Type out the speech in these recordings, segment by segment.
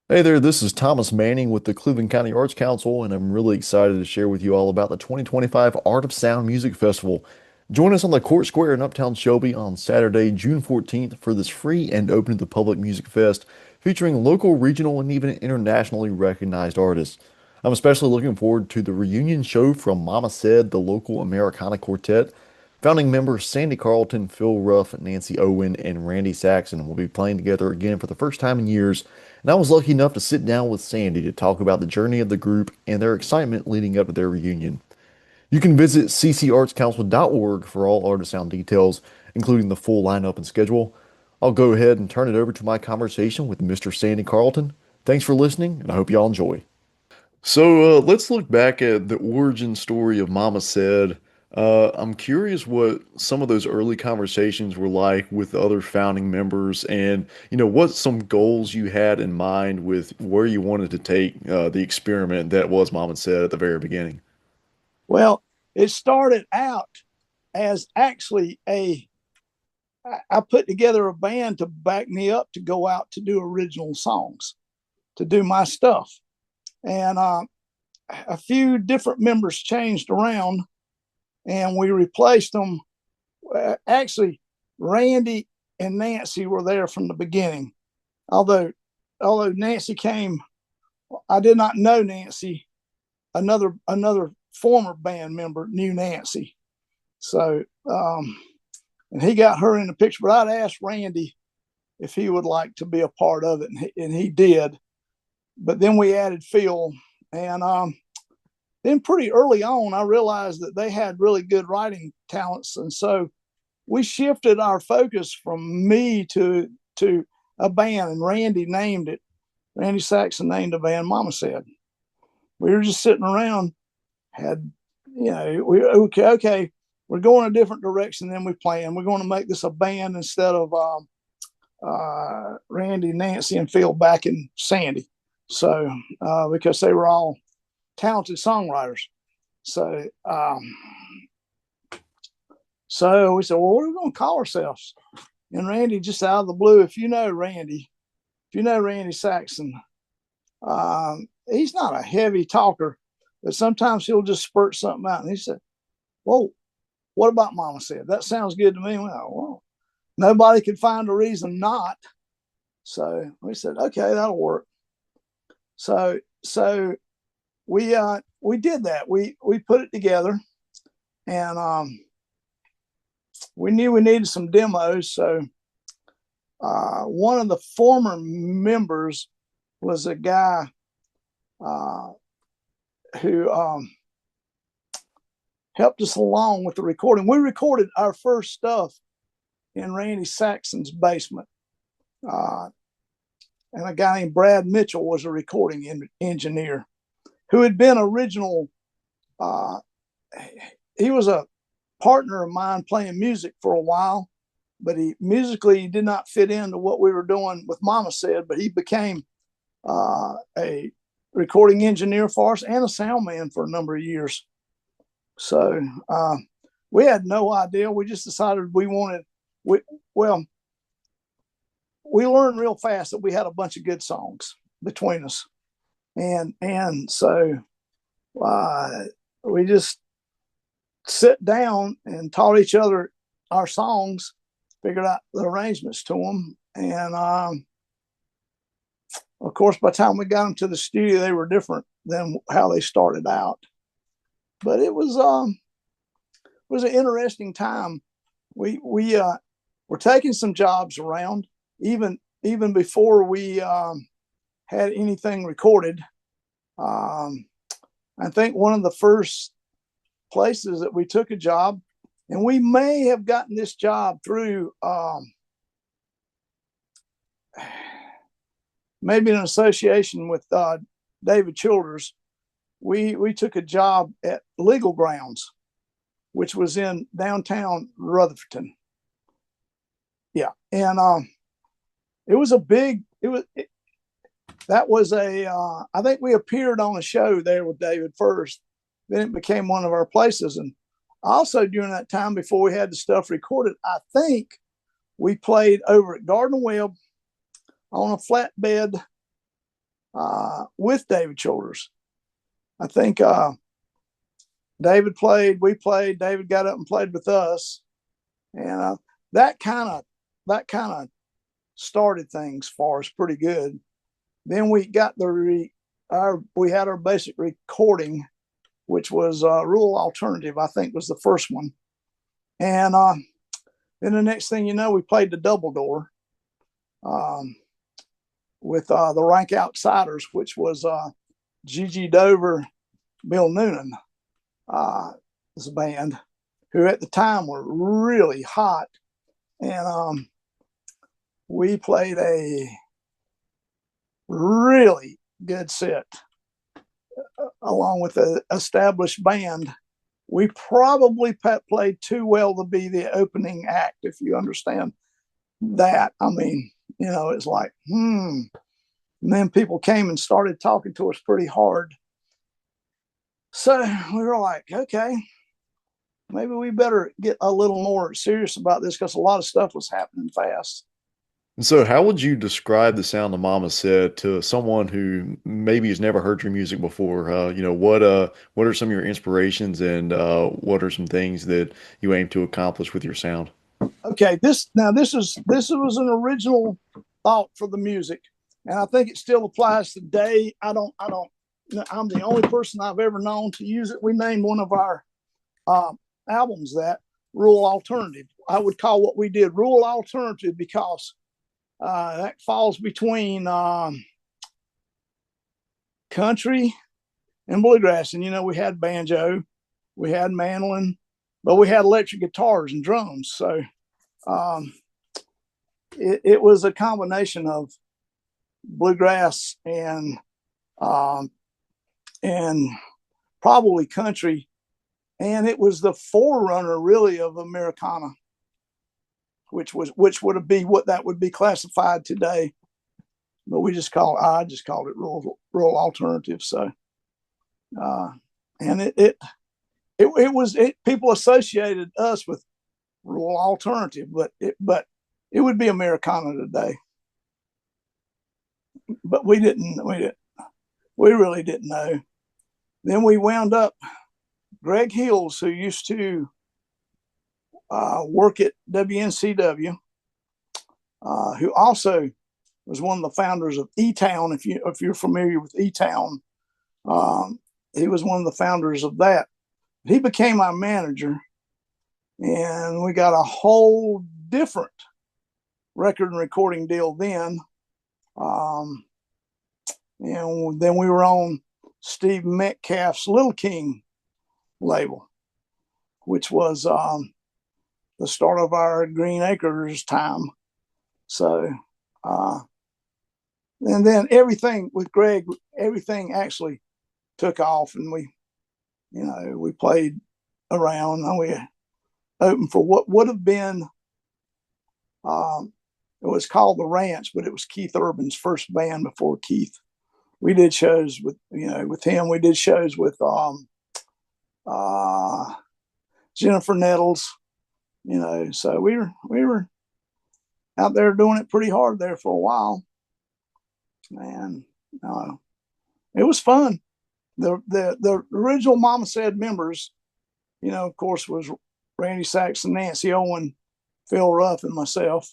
Hey there, this is Thomas Manning with the Cleveland County Arts Council, and I'm really excited to share with you all about the 2025 Art of Sound Music Festival. Join us on the Court Square in Uptown Shelby on Saturday, June 14th for this free and open to the public music fest featuring local, regional, and even internationally recognized artists. I'm especially looking forward to the reunion show from Mama Said, the local Americana quartet. Founding members Sandy Carlton, Phil Ruff, Nancy Owen, and Randy Saxon will be playing together again for the first time in years, and I was lucky enough to sit down with Sandy to talk about the journey of the group and their excitement leading up to their reunion. You can visit ccartscouncil.org for all artist sound details, including the full lineup and schedule. I'll go ahead and turn it over to my conversation with Mr. Sandy Carlton. Thanks for listening, and I hope you all enjoy. So let's look back at the origin story of Mama Said. I'm curious what some of those early conversations were like with the other founding members, and what some goals you had in mind with where you wanted to take the experiment that was Mama Said at the very beginning. Well, it started out as actually I put together a band to back me up to go out to do original songs, to do my stuff. And a few different members changed around and we replaced them. Actually, Randy and Nancy were there from the beginning. Although, although Nancy came, I did not know Nancy. Another former band member knew Nancy. So, and he got her in the picture. But I'd asked Randy if he would like to be a part of it, and he did. But then we added Phil, and then pretty early on, I realized that they had really good writing talents, and so we shifted our focus from me to a band, and Randy named it. Randy Saxon named the band Mama Said. We were just sitting around, had we okay, we're going a different direction than we planned. We're going to make this a band instead of Randy, Nancy, and Phil back in Sandy. So because they were all talented songwriters. So so we said, well, what are we going to call ourselves? And Randy, just out of the blue, if you know Randy Saxon, he's not a heavy talker, but sometimes he'll just spurt something out. And he said, "Whoa, what about Mama Said? That sounds good to me." Well, nobody could find a reason not. So we said, "Okay, that'll work." So we did that. We put it together, and we knew we needed some demos. So one of the former members was a guy uh, who helped us along with the recording. We recorded our first stuff in Randy Saxon's basement. Uh, and a guy named Brad Mitchell was a recording engineer who had been original. Uh, he was a partner of mine playing music for a while, but he musically he did not fit into what we were doing with Mama Said, but he became a recording engineer for us and a sound man for a number of years. So we had no idea. We just decided we wanted. Well, we learned real fast that we had a bunch of good songs between us, and so uh, we just sit down and taught each other our songs, figured out the arrangements to them, and of course, by the time we got them to the studio, they were different than how they started out. But it was an interesting time. We were taking some jobs around, even before we had anything recorded. Um, I think one of the first places that we took a job, and we may have gotten this job through maybe an association with David Childers. We took a job at Legal Grounds, which was in downtown Rutherford. Yeah, and it was a big. That was a. I think we appeared on a show there with David first. Then it became one of our places, and also during that time before we had the stuff recorded, I think we played over at Garden Web on a flatbed with David Childers. I think David played, we played, David got up and played with us. And that kind of that kind of started things for us pretty good. Then we got we had our basic recording, which was Rural Alternative, I think was the first one. And then the next thing you know, we played the double door um, with the Rank Outsiders, which was Gigi Dover, Bill Noonan, this band, who at the time were really hot. And we played a really good set along with an established band. We probably played too well to be the opening act, if you understand that. I mean, it's like, And then people came and started talking to us pretty hard. So we were like, okay, maybe we better get a little more serious about this because a lot of stuff was happening fast. And so, how would you describe the sound of Mama Said to someone who maybe has never heard your music before? What are some of your inspirations, and what are some things that you aim to accomplish with your sound? Okay, this was an original thought for the music, and I think it still applies today. I'm the only person I've ever known to use it. We named one of our uh, albums that Rural Alternative. I would call what we did Rural Alternative because that falls between country and bluegrass. And we had banjo, we had mandolin, but we had electric guitars and drums. So um, it was a combination of bluegrass um, and probably country, and it was the forerunner really of Americana, which would be what that would be classified today. But I just called it rural alternative. So and people associated us with rural alternative, but it would be Americana today. But we really didn't know. Then we wound up Greg Hills, who used to work at WNCW, who also was one of the founders of E-Town. If you're familiar with E-Town, he was one of the founders of that. He became our manager, and we got a whole different record and recording deal then. And then we were on Steve Metcalf's Little King label, which was the start of our Green Acres time. So, and then everything with Greg, everything actually took off, and we played around, and we opened for what would have been, it was called The Ranch, but it was Keith Urban's first band before Keith. We did shows with him. We did shows with Jennifer Nettles, so we were out there doing it pretty hard there for a while, and it was fun. The original Mama Said members, of course, was Randy Saxon, Nancy Owen, Phil Ruff, and myself.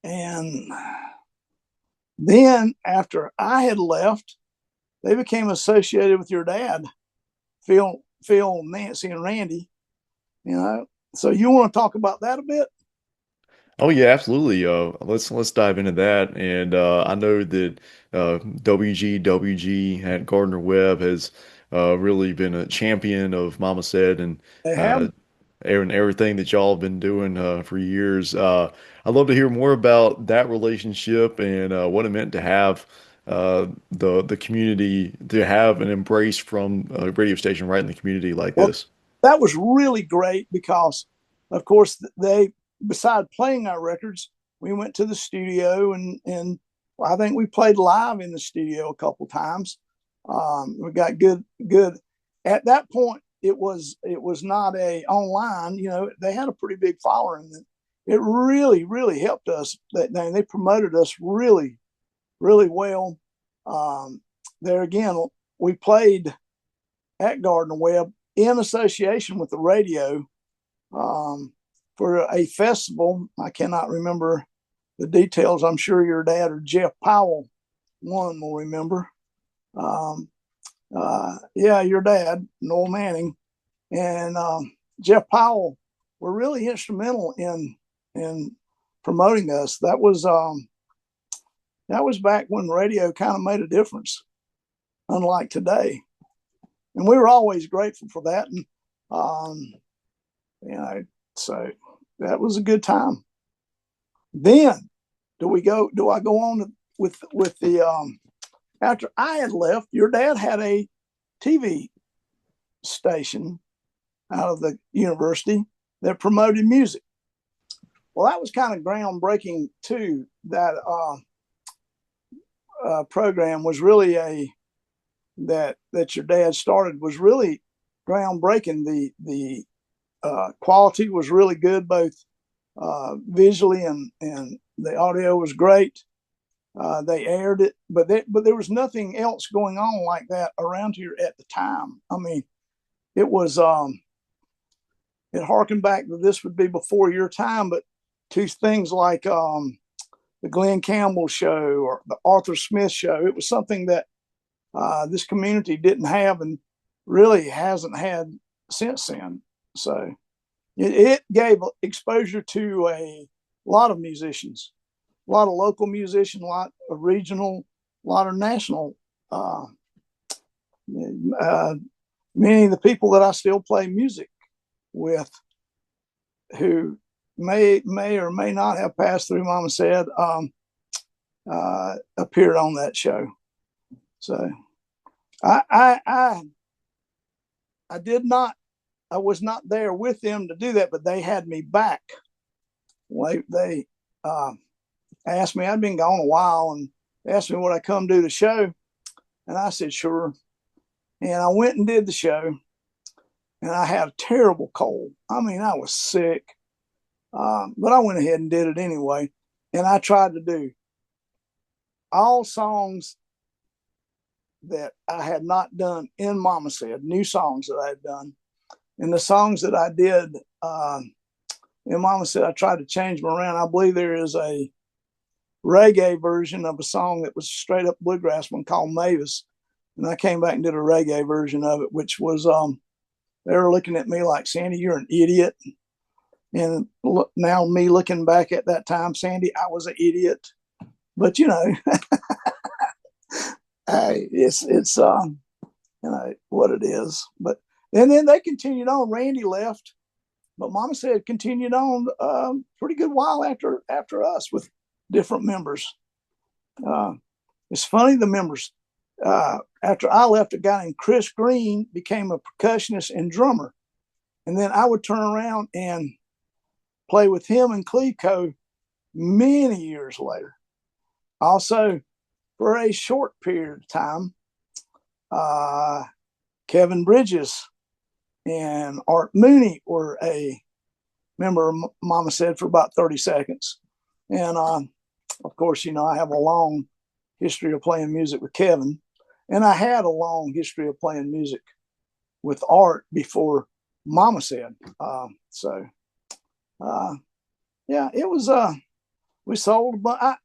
And then after I had left, they became associated with your dad, Phil, Nancy, and Randy. So you want to talk about that a bit? Oh yeah, absolutely. Let's dive into that. And I know that WGWG at Gardner Webb has really been a champion of Mama Said and They have. uh, everything that y'all have been doing for years. I'd love to hear more about that relationship and what it meant to have the community to have an embrace from a radio station right in the community like Well, this. that was really great because, of course, beside playing our records, we went to the studio and I think we played live in the studio a couple times. We got good. At that point, it was not a online. They had a pretty big following. It really helped us. They promoted us really really well. There again, we played at Gardner Webb in association with the radio for a festival. I cannot remember the details. I'm sure your dad or Jeff Powell, one, will remember. Yeah, your dad, Noel Manning, and Jeff Powell were really instrumental in promoting us. That was back when radio kind of made a difference, unlike today. And we were always grateful for that. And you know, so that was a good time. Then do I go on with the after I had left, your dad had a TV station out of the university that promoted music. Well, that was kind of groundbreaking too. That program was really that your dad started was really groundbreaking. The quality was really good, both visually and the audio was great. They aired it, but there was nothing else going on like that around here at the time. I mean, it was it harkened back that this would be before your time, but to things like the Glenn Campbell show or the Arthur Smith show. It was something that this community didn't have and really hasn't had since then. So it gave exposure to a lot of musicians, a lot of local musicians, a lot of regional, a lot of national. Many of the people that I still play music with, who may or may not have passed through Mama Said, appeared on that show. So I was not there with them to do that, but they had me back. They asked me, I'd been gone a while, and asked me would I come do the show, and I said sure. And I went and did the show, and I had a terrible cold. I mean, I was sick, but I went ahead and did it anyway. And I tried to do all songs that I had not done in Mama Said, new songs that I had done. And the songs that I did in Mama Said, I tried to change them around. I believe there is a reggae version of a song that was straight up bluegrass one called Mavis. And I came back and did a reggae version of it, which was, they were looking at me like, Sandy, you're an idiot. And look, now me looking back at that time, Sandy, I was an idiot. But, you know, it's you know, what it is. But and then they continued on. Randy left, but Mama Said continued on pretty good while after us with different members. It's funny, the members. After I left, a guy named Chris Green became a percussionist and drummer. And then I would turn around and play with him and Cleveco many years later. Also, for a short period of time, Kevin Bridges and Art Mooney were a member of Mama Said for about 30 seconds. And of course, you know, I have a long history of playing music with Kevin. And I had a long history of playing music with Art before Mama Said. Yeah, it was. We sold a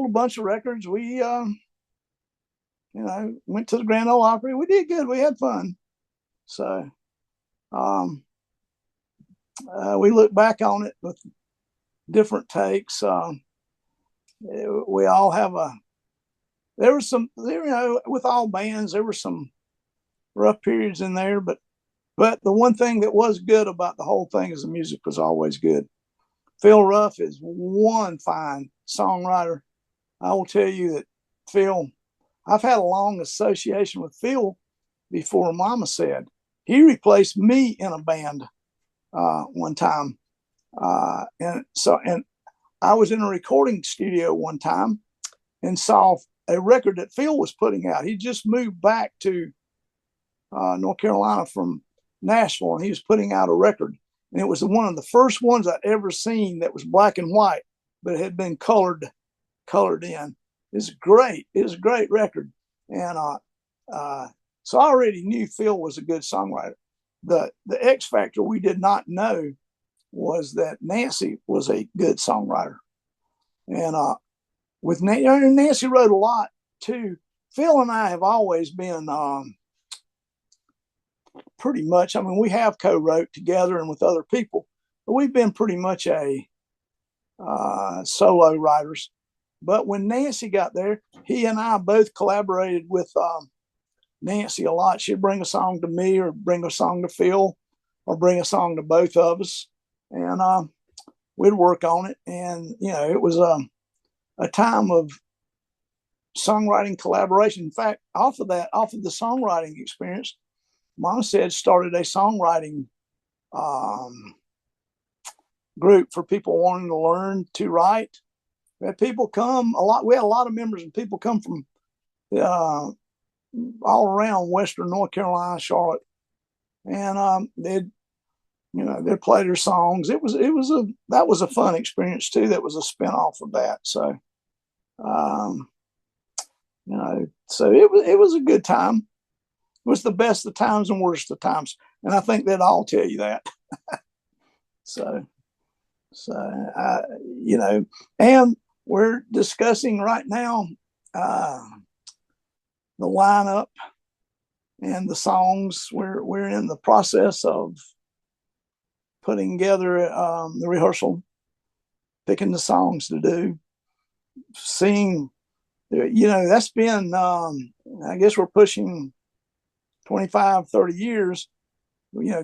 bunch of records. We, you know, went to the Grand Ole Opry. We did good. We had fun. So, we look back on it with different takes. We all have there was some, you know, with all bands, there were some rough periods in there, but the one thing that was good about the whole thing is the music was always good. Phil Ruff is one fine songwriter. I will tell you that Phil, I've had a long association with Phil before Mama Said. He replaced me in a band one time. And I was in a recording studio one time and saw a record that Phil was putting out. He just moved back to North Carolina from Nashville, and he was putting out a record. And it was one of the first ones I'd ever seen that was black and white, but it had been colored colored in. It's great. It was a great record. And so I already knew Phil was a good songwriter. The X factor we did not know was that Nancy was a good songwriter. And with Nancy wrote a lot too. Phil and I have always been pretty much, I mean, we have co-wrote together and with other people, but we've been pretty much a solo writers. But when Nancy got there, he and I both collaborated with Nancy a lot. She'd bring a song to me or bring a song to Phil or bring a song to both of us. And we'd work on it. And, you know, it was a time of songwriting collaboration. In fact, off of the songwriting experience, Mom said started a songwriting group for people wanting to learn to write. We had people come a lot. We had a lot of members and people come from all around Western North Carolina, Charlotte, and they'd play their songs. That was a fun experience too. That was a spinoff of that. So, so it was a good time. It was the best of times and worst of times, and I think they'd all tell you that. so, and we're discussing right now the lineup and the songs. We're in the process of putting together the rehearsal, picking the songs to do, seeing. That's been. I guess we're pushing 25, 30 years.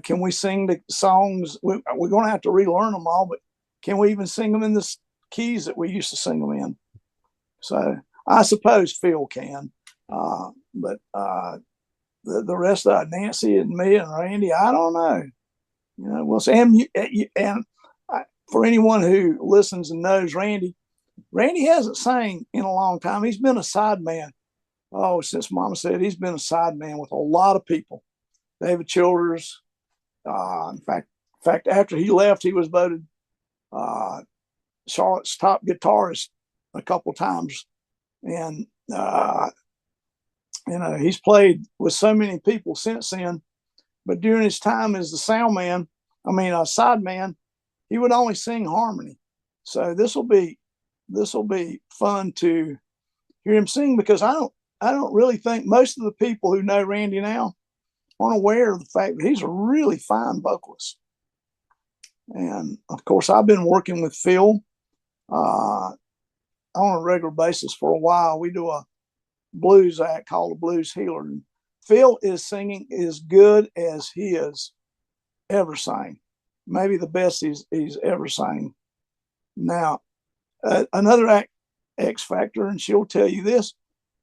Can we sing the songs? We're going to have to relearn them all, but can we even sing them in the keys that we used to sing them in? So I suppose Phil can, but the rest of it, Nancy and me and Randy, I don't know. We'll see. And for anyone who listens and knows Randy hasn't sang in a long time. He's been a sideman. Oh, since Mama said he's been a sideman with a lot of people. David Childers. In fact, after he left, he was voted Charlotte's top guitarist a couple times, and he's played with so many people since then. But during his time as the sideman, he would only sing harmony. So this will be fun to hear him sing, because I don't really think most of the people who know Randy now aren't aware of the fact that he's a really fine vocalist. And of course, I've been working with Phil on a regular basis for a while. We do a blues act called the Blues Healer. And Phil is singing as good as he has ever sang, maybe the best he's ever sang. Now, another X factor, and she'll tell you this.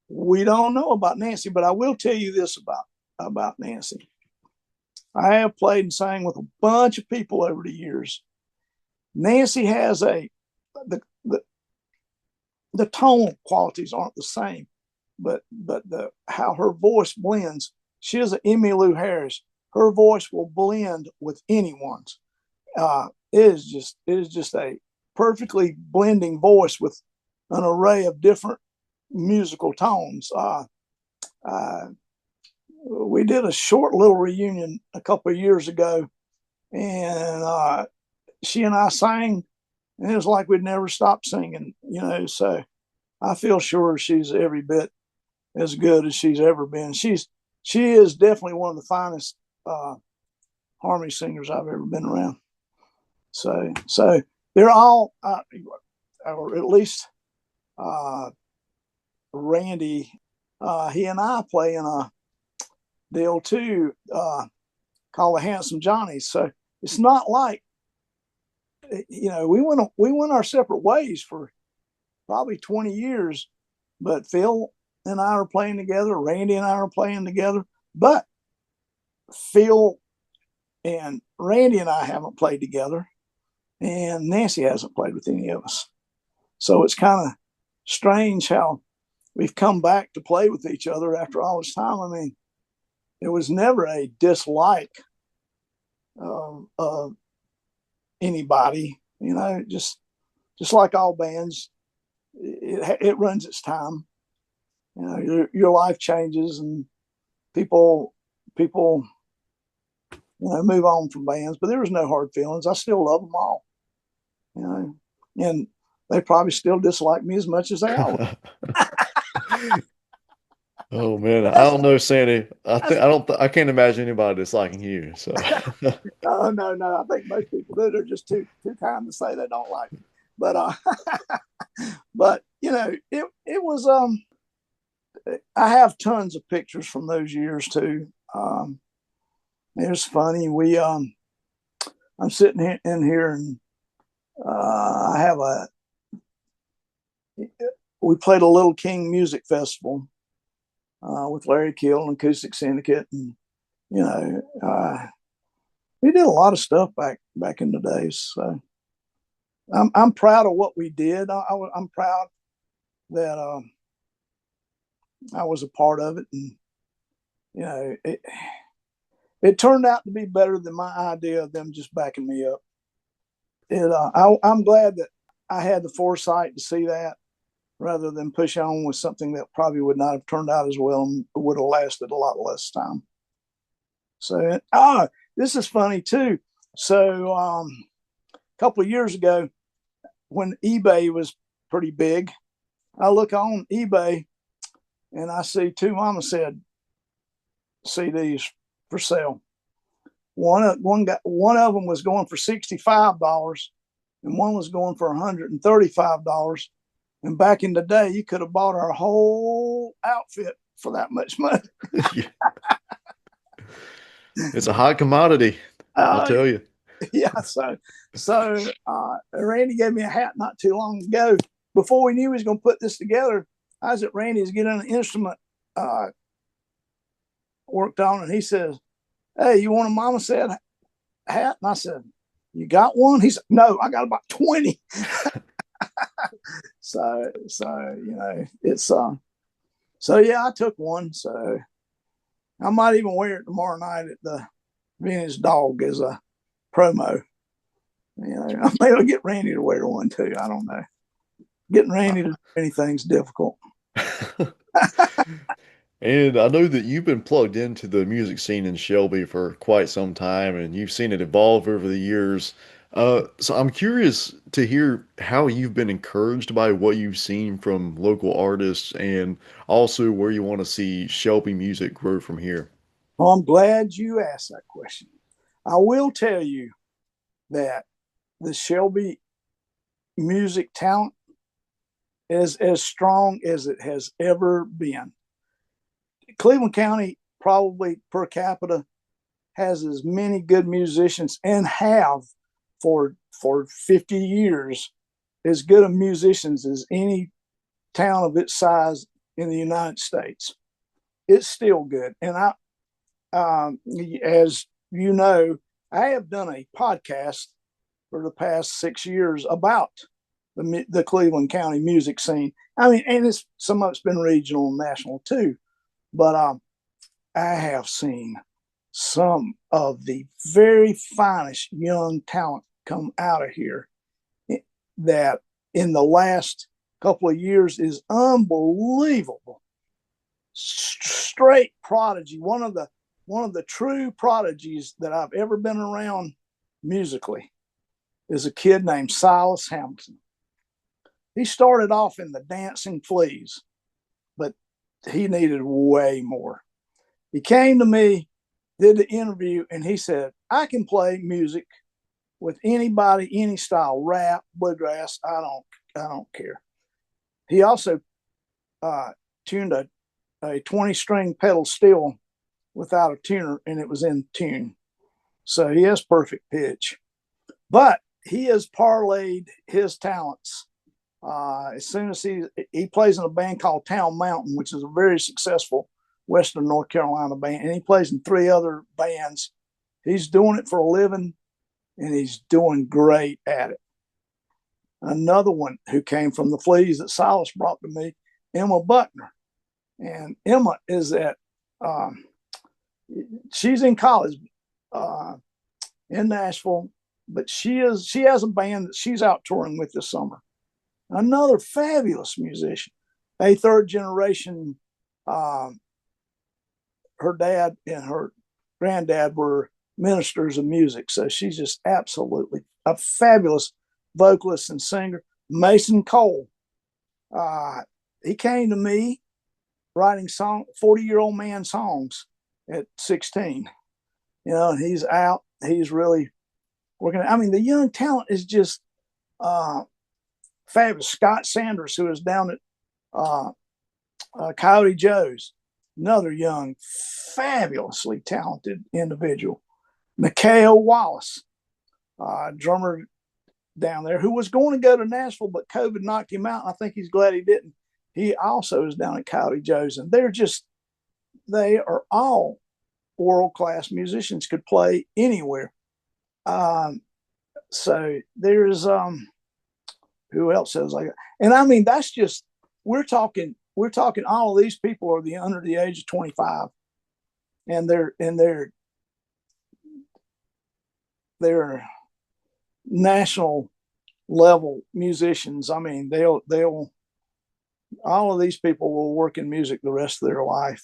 We don't know about Nancy, but I will tell you this about Nancy. I have played and sang with a bunch of people over the years. Nancy has the tone qualities aren't the same, but how her voice blends. She is an Emmylou Harris. Her voice will blend with anyone's. It is just a perfectly blending voice with an array of different musical tones. We did a short little reunion a couple of years ago, and she and I sang, and it was like we'd never stopped singing, so I feel sure she's every bit as good as she's ever been. She is definitely one of the finest harmony singers I've ever been around. So they're all, or at least Randy, he and I play in a deal too, called the Handsome Johnnies. So it's not like, we went our separate ways for probably 20 years, but Phil and I are playing together. Randy and I are playing together, but Phil and Randy and I haven't played together, and Nancy hasn't played with any of us. So it's kind of strange how we've come back to play with each other after all this time. I mean, it was never a dislike of anybody, just like all bands. it runs its time. You know, your life changes, and people move on from bands. But there was no hard feelings. I still love them all. You know, and they probably still dislike me as much as they always. Oh man, I That's don't know, Sandy. that's. I can't imagine anybody disliking you. So, Oh no, no. I think most people do. They're just too kind to say they don't like me. But but it was I have tons of pictures from those years too. It was funny. I'm sitting in here, and I have a we played a Little King Music Festival with Larry Kill and Acoustic Syndicate, and we did a lot of stuff back in the days. So I'm proud of what we did. I'm proud that I was a part of it, and you know it turned out to be better than my idea of them just backing me up. I'm glad that I had the foresight to see that rather than push on with something that probably would not have turned out as well and would have lasted a lot less time. So, this is funny too. So, a couple of years ago, when eBay was pretty big, I look on eBay and I see two Mama Said CDs for sale. One of them was going for $65, and one was going for $135. And back in the day, you could have bought our whole outfit for that much money. it's a hot commodity, I'll uh, tell you. yeah. So Randy gave me a hat not too long ago. Before we knew he was going to put this together, I was at Randy's getting an instrument worked on, and he says, "Hey, you want a Mama Said hat?" And I said, "You got one?" He said, "No, I got about 20." So it's so yeah, I took one. So I might even wear it tomorrow night at the Vintage Dog as a promo. Maybe I'll get Randy to wear one too. I don't know. Getting Randy to do anything's difficult. And I know that you've been plugged into the music scene in Shelby for quite some time, and you've seen it evolve over the years. So I'm curious to hear how you've been encouraged by what you've seen from local artists, and also where you want to see Shelby music grow from here. Well, I'm glad you asked that question. I will tell you that the Shelby music talent is as strong as it has ever been. Cleveland County, probably per capita, has as many good musicians and have for 50 years as good of musicians as any town of its size in the United States. It's still good. And as you know, I have done a podcast for the past 6 years about the Cleveland County music scene. I mean, and some of it's been regional and national too. But I have seen some of the very finest young talent come out of here that in the last couple of years is unbelievable. Straight prodigy, one of the true prodigies that I've ever been around musically is a kid named Silas Hamilton. He started off in the Dancing Fleas, but he needed way more. He came to me, did the interview, and he said, "I can play music with anybody, any style, rap, bluegrass. I don't care." He also tuned a 20-string pedal steel without a tuner, and it was in tune. So he has perfect pitch. But he has parlayed his talents. As soon as he plays in a band called Town Mountain, which is a very successful Western North Carolina band, and he plays in 3 other bands. He's doing it for a living, and he's doing great at it. Another one who came from the Fleas that Silas brought to me, Emma Buckner. And Emma is she's in college in Nashville, but she has a band that she's out touring with this summer. another fabulous musician, a third generation. Um, Her dad and her granddad were ministers of music, so she's just absolutely a fabulous vocalist and singer. Mason Cole, uh, he came to me writing 40-year-old man songs at 16. And he's out. He's really working. I mean, the young talent is just fabulous. Scott Sanders, who is down at Coyote Joe's, another young, fabulously talented individual. Mikhail Wallace, drummer down there, who was going to go to Nashville, but COVID knocked him out. I think he's glad he didn't. He also is down at Coyote Joe's, and they are all world-class musicians, could play anywhere. So there's who else is like, and I mean, that's just, we're talking all of these people are under the age of 25, and they're national level musicians. I mean, they'll all of these people will work in music the rest of their life.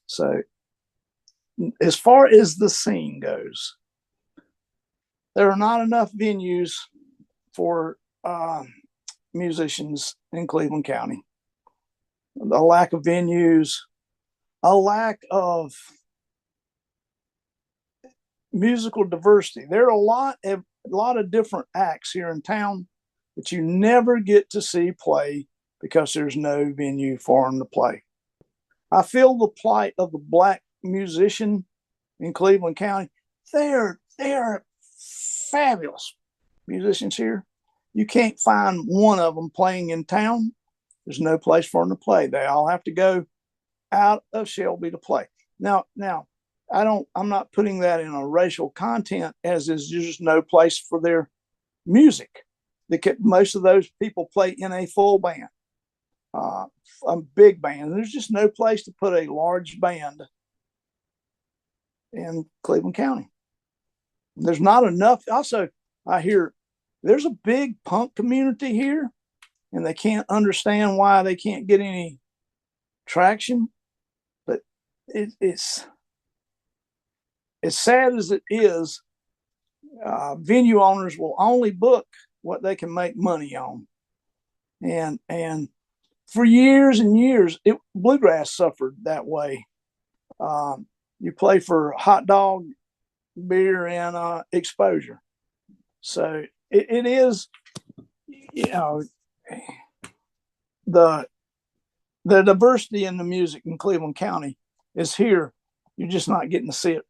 So as far as the scene goes, there are not enough venues for musicians in Cleveland County. A lack of venues, a lack of musical diversity. There are a lot of different acts here in town that you never get to see play because there's no venue for them to play. I feel the plight of the black musician in Cleveland County. They're fabulous musicians here. You can't find one of them playing in town. There's no place for them to play. They all have to go out of Shelby to play. Now, I'm not putting that in a racial content, as is just no place for their music. Most of those people play in a full band, a big band. There's just no place to put a large band in Cleveland County. There's not enough. Also, I hear there's a big punk community here, and they can't understand why they can't get any traction. But it's as sad as it is, venue owners will only book what they can make money on. And for years and years, bluegrass suffered that way. You play for hot dog, beer, and exposure. So it is, the diversity in the music in Cleveland County is here. You're just not getting to see it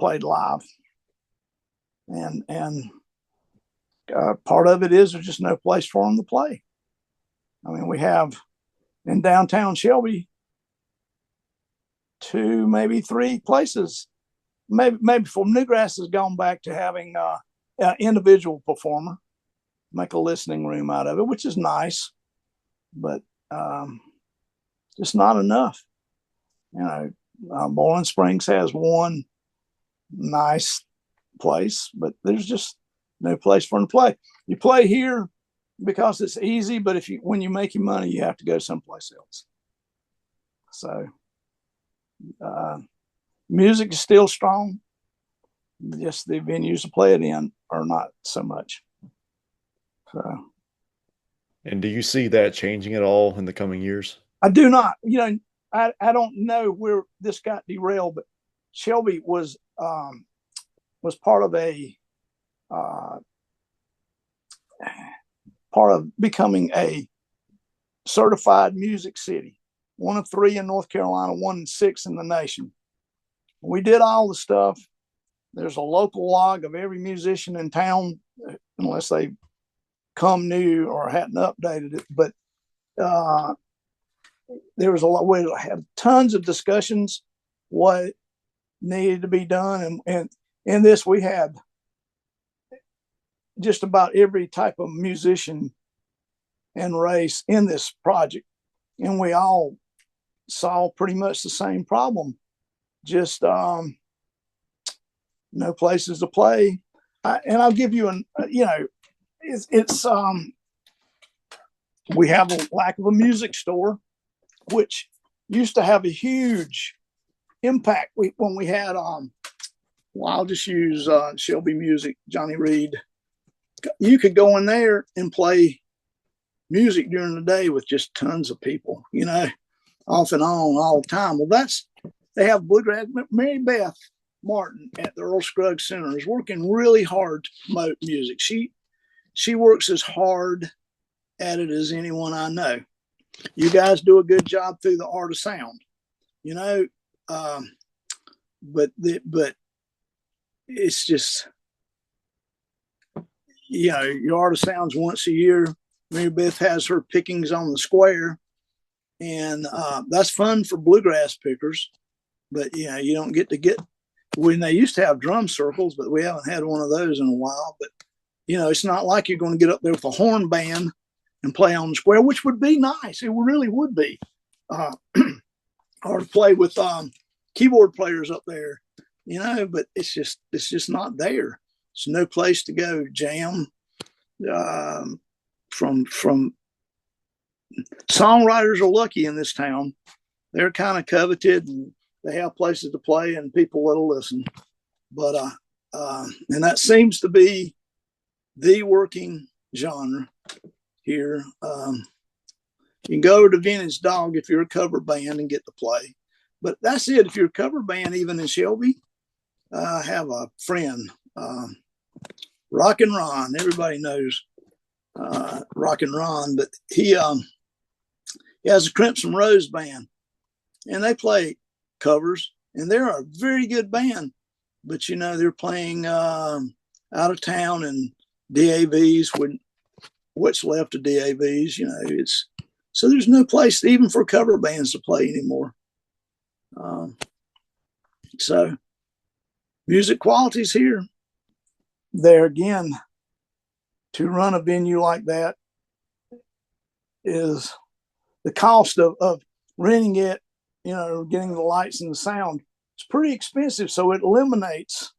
played live. And part of it is there's just no place for them to play. I mean, we have in downtown Shelby 2, maybe 3 places. Maybe for Newgrass has gone back to having an individual performer, make a listening room out of it, which is nice, but just not enough. Boiling Springs has one nice place, but there's just no place for them to play. You play here because it's easy, but when you're making money, you have to go someplace else. So music is still strong. Just the venues to play it in are not so much. So, And do you see that changing at all in the coming years? I do not. I don't know where this got derailed, but Shelby was part of becoming a certified music city, one of 3 in North Carolina, 1 in 6 in the nation. We did all the stuff. There's a local log of every musician in town, unless they come new or hadn't updated it. But there was we had tons of discussions what needed to be done, and in this we had just about every type of musician and race in this project, and we all saw pretty much the same problem. Just no places to play. And I'll give you it's we have a lack of a music store, which used to have a huge impact. When we had well, I'll just use Shelby Music, Johnny Reed. You could go in there and play music during the day with just tons of people, off and on all the time. Well, they have bluegrass. Mary Beth Martin at the Earl Scruggs Center is working really hard to promote music. She works as hard at it as anyone I know. You guys do a good job through the art of sound, you know, um, but it's just, your art of sounds once a year. Mary Beth has her pickings on the square, and that's fun for bluegrass pickers. But you don't get when they used to have drum circles, but we haven't had one of those in a while. But it's not like you're going to get up there with a horn band and play on the square, which would be nice. It really would be, or to play with keyboard players up there, But it's just not there. There's no place to go jam. From songwriters are lucky in this town. They're kind of coveted, and they have places to play and people that'll listen. But and that seems to be the working genre here. You can go to Vintage Dog if you're a cover band and get to play. But that's it. If you're a cover band, even in Shelby, I have a friend, Rock and Ron. Everybody knows Rock and Ron, but he has a Crimson Rose band, and they play covers, and they're a very good band. But they're playing out of town and DAVs when what's left of DAVs. It's so there's no place even for cover bands to play anymore. So music quality's here. There again, to run a venue like that is the cost of renting it, getting the lights and the sound. It's pretty expensive, so it eliminates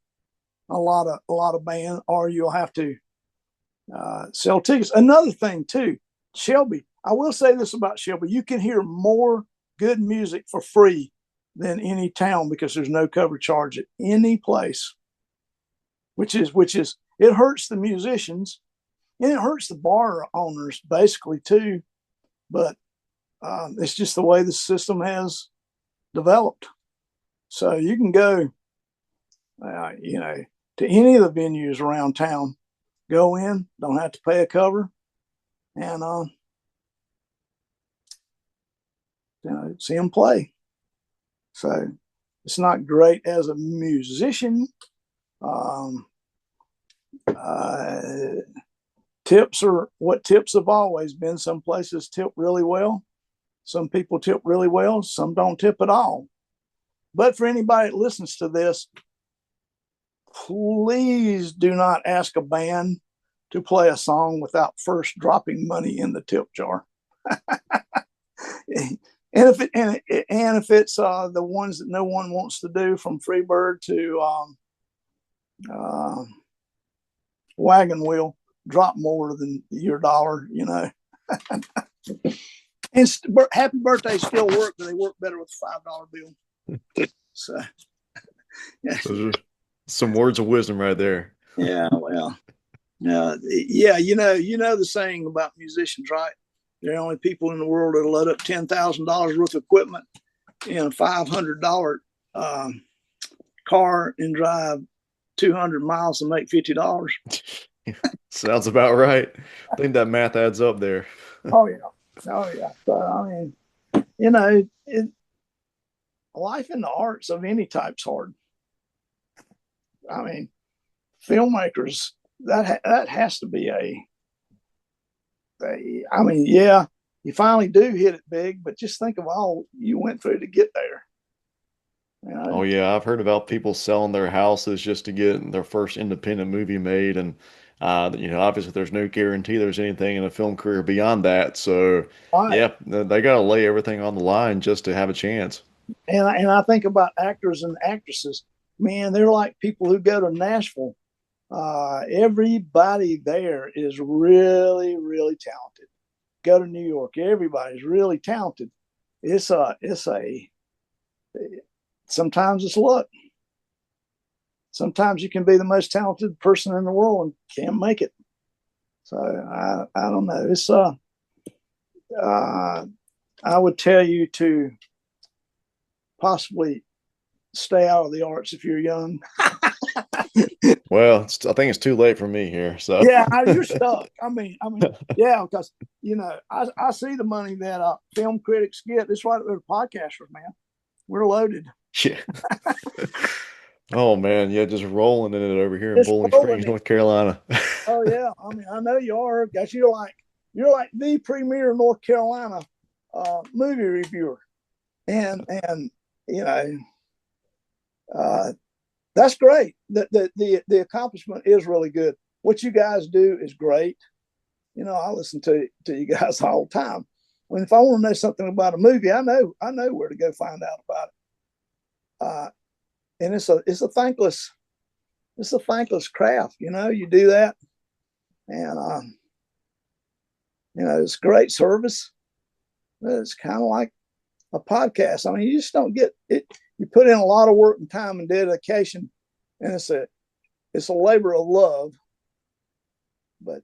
a lot of band, or you'll have to sell tickets. Another thing too, Shelby. I will say this about Shelby: you can hear more good music for free than any town because there's no cover charge at any place, which is it hurts the musicians and it hurts the bar owners basically too. But it's just the way the system has developed. So you can go, to any of the venues around town, go in, don't have to pay a cover, and see them play. So it's not great as a musician. Tips are what tips have always been. Some places tip really well. Some people tip really well. Some don't tip at all. But for anybody that listens to this, please do not ask a band to play a song without first dropping money in the tip jar. And if it's the ones that no one wants to do, from Freebird to Wagon Wheel, drop more than your dollar, And happy birthday still work, but they work better with a $5 bill. So, yeah. Those are some words of wisdom right there. Yeah, well, yeah, the saying about musicians, right? They're the only people in the world that'll load up $10,000 worth of equipment in a $500 car and drive 200 miles and make $50. Sounds about right. I think that math adds up there. Oh yeah, oh yeah. So I mean, life in the arts of any type's hard. I mean, filmmakers, that has to be I mean, yeah, you finally do hit it big, but just think of all you went through to get there. Oh yeah, I've heard about people selling their houses just to get their first independent movie made, and obviously there's no guarantee there's anything in a film career beyond that. So Right. yeah, they got to lay everything on the line just to have a chance. And I think about actors and actresses. Man, they're like people who go to Nashville Everybody there is really, really talented. Go to New York, everybody's really talented. It's a sometimes it's luck. Sometimes you can be the most talented person in the world and can't make it. So I don't know. It's uh I would tell you to possibly stay out of the arts if you're young. Well, I think it's too late for me here. So, Yeah, you're stuck. Yeah, because I see the money that film critics get. It's right with podcasters, man. We're loaded. yeah. Oh man, yeah, just rolling in it over here in Just Bowling rolling Springs, it. North Carolina. Oh yeah. I know you are. Guys, you're like the premier North Carolina movie reviewer, and you know uh, that's great. The accomplishment is really good. What you guys do is great. I listen to you guys all the time. I mean, if I want to know something about a movie, I know where to go find out about it. And it's a thankless craft. You do that, and it's great service. It's kind of like a podcast. I mean, you just don't get it. You put in a lot of work and time and dedication, and it's a labor of love. But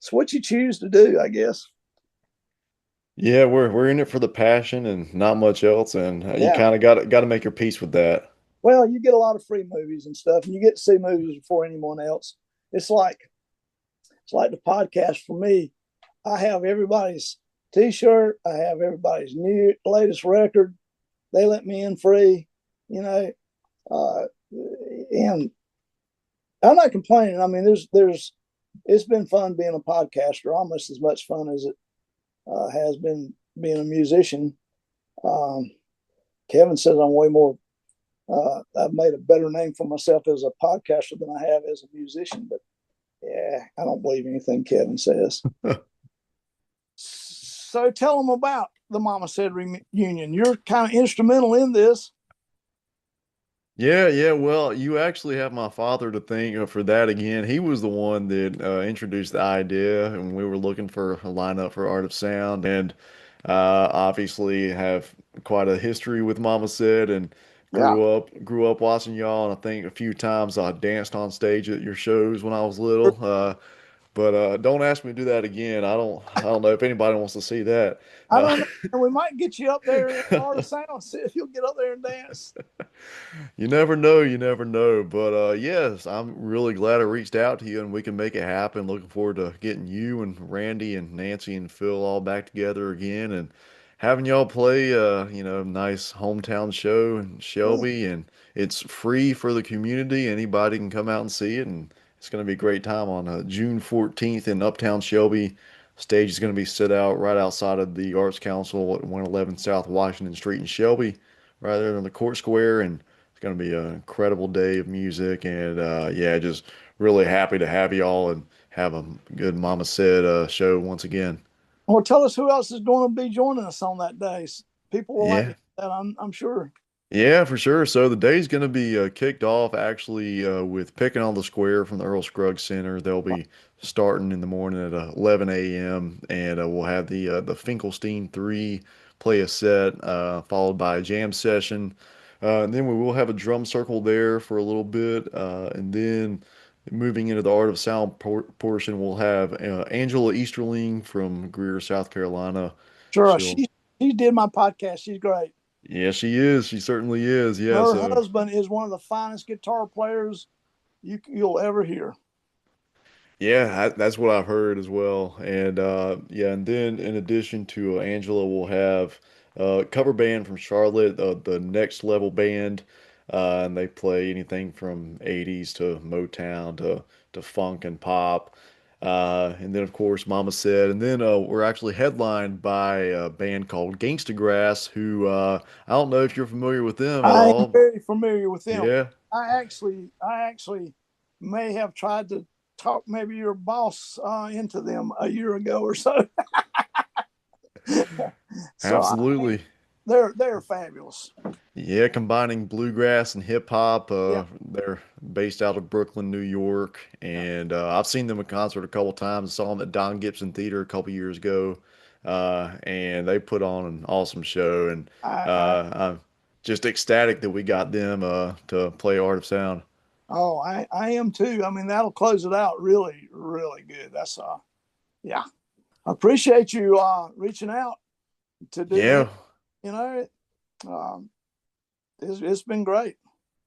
it's what you choose to do, I guess. Yeah, we're in it for the passion and not much else, and you Yeah. kind of got to make your peace with that. Well, you get a lot of free movies and stuff, and you get to see movies before anyone else. It's like it's like the podcast for me. I have everybody's T-shirt. I have everybody's new latest record. They let me in free, you know, uh, and I'm not complaining. I mean, there's it's been fun being a podcaster, almost as much fun as it has been being a musician. Um, Kevin says I'm way more. I've made a better name for myself as a podcaster than I have as a musician, but yeah, I don't believe anything Kevin says. So tell them about the Mama Said reunion. You're kind of instrumental in this. Yeah, yeah. Well, you actually have my father to thank for that again. He was the one that introduced the idea, and we were looking for a lineup for Art of Sound, and obviously have quite a history with Mama Said, and Yeah, grew up watching y'all. And I think a few times I danced on stage at your shows when I was little. But don't ask me to do that again. I don't know if anybody wants to see that. I don't know. And we might get you up there in Art of Sound. See if you'll get up there and dance. You never know, you never know. But yes, I'm really glad I reached out to you and we can make it happen. Looking forward to getting you and Randy and Nancy and Phil all back together again and having y'all play nice hometown show in Yeah. Shelby, and it's free for the community. Anybody can come out and see it, and it's going to be a great time on June 14th in Uptown Shelby. Stage is going to be set out right outside of the Arts Council at 111 South Washington Street in Shelby, right there on the court square, and it's going to be an incredible day of music, and yeah, just really happy to have y'all and have a good Mama Said show once again. Well, tell us who else is going to be joining us on that day. People will like to Yeah, hear that, I'm sure. yeah, for sure. So the day's going to be kicked off actually with Picking on the Square from the Earl Scruggs Center. They'll be starting in the morning at 11 a.m. and we'll have the Finkelstein Three play a set followed by a jam session. And then we will have a drum circle there for a little bit, and then moving into the Art of Sound portion, we'll have Angela Easterling from Greer, South Carolina. Sure. She'll She did my podcast. She's great. Yeah, she is. She certainly is. Yeah, Her so husband is one of the finest guitar players you'll ever hear. yeah, that's what I've heard as well. And yeah, and then in addition to Angela, we'll have a cover band from Charlotte, the Next Level Band, and they play anything from 80s to Motown to funk and pop. And then of course Mama Said, and then we're actually headlined by a band called Gangsta Grass, who I don't know if you're familiar with them at I am all. very familiar with them. Yeah. I actually may have tried to talk maybe your boss into them a year ago or so. So Absolutely. they're fabulous. Yeah, combining bluegrass and hip hop, Yeah. they're based out of Brooklyn, New York, and I've seen them in concert a couple times. I saw them at Don Gibson Theater a couple years ago, and they put on an awesome show. And I I'm just ecstatic that we got them to play Art of Sound. oh, I am too. I mean, that'll close it out really, really good. That's yeah. I appreciate you reaching out to do this. Yeah. You know, um, it's been great.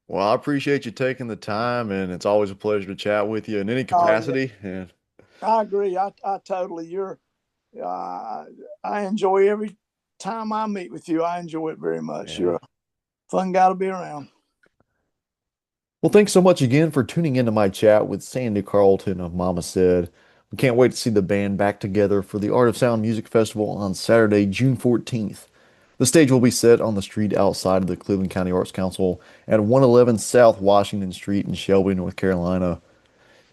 Well, I appreciate you taking the time, and it's always a pleasure to chat with you in any Oh yeah, capacity. And I agree. I totally. Uh, I enjoy every time I meet with you. I enjoy it very much. You're yeah. a fun guy to be around. Well, thanks so much again for tuning into my chat with Sandy Carlton of Mama Said. We can't wait to see the band back together for the Art of Sound Music Festival on Saturday, June 14th. The stage will be set on the street outside of the Cleveland County Arts Council at 111 South Washington Street in Shelby, North Carolina.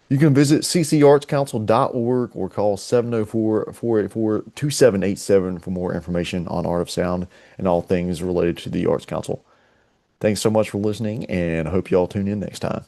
You can visit ccartscouncil.org or call 704-484-2787 for more information on Art of Sound and all things related to the Arts Council. Thanks so much for listening, and I hope you all tune in next time.